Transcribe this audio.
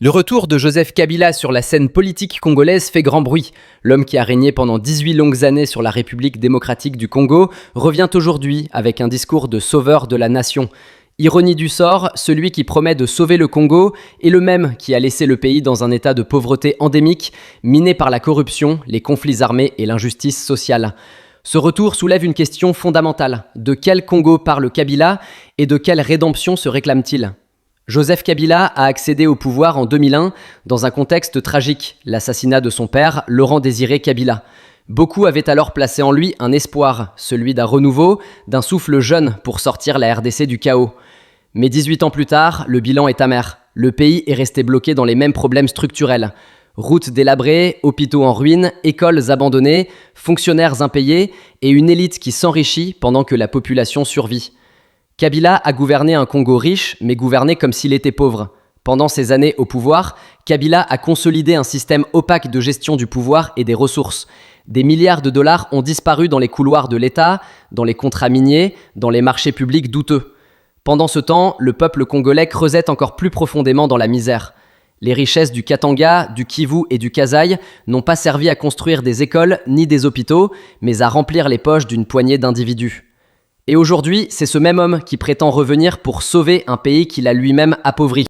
Le retour de Joseph Kabila sur la scène politique congolaise fait grand bruit. L'homme qui a régné pendant 18 longues années sur la République démocratique du Congo revient aujourd'hui avec un discours de sauveur de la nation. Ironie du sort, celui qui promet de sauver le Congo est le même qui a laissé le pays dans un état de pauvreté endémique, miné par la corruption, les conflits armés et l'injustice sociale. Ce retour soulève une question fondamentale. De quel Congo parle Kabila et de quelle rédemption se réclame-t-il ? Joseph Kabila a accédé au pouvoir en 2001 dans un contexte tragique, l'assassinat de son père, Laurent-Désiré Kabila. Beaucoup avaient alors placé en lui un espoir, celui d'un renouveau, d'un souffle jeune pour sortir la RDC du chaos. Mais 18 ans plus tard, le bilan est amer. Le pays est resté bloqué dans les mêmes problèmes structurels. Routes délabrées, hôpitaux en ruine, écoles abandonnées, fonctionnaires impayés et une élite qui s'enrichit pendant que la population survit. Kabila a gouverné un Congo riche, mais gouverné comme s'il était pauvre. Pendant ses années au pouvoir, Kabila a consolidé un système opaque de gestion du pouvoir et des ressources. Des milliards de dollars ont disparu dans les couloirs de l'État, dans les contrats miniers, dans les marchés publics douteux. Pendant ce temps, le peuple congolais creusait encore plus profondément dans la misère. Les richesses du Katanga, du Kivu et du Kasaï n'ont pas servi à construire des écoles ni des hôpitaux, mais à remplir les poches d'une poignée d'individus. Et aujourd'hui, c'est ce même homme qui prétend revenir pour sauver un pays qu'il a lui-même appauvri.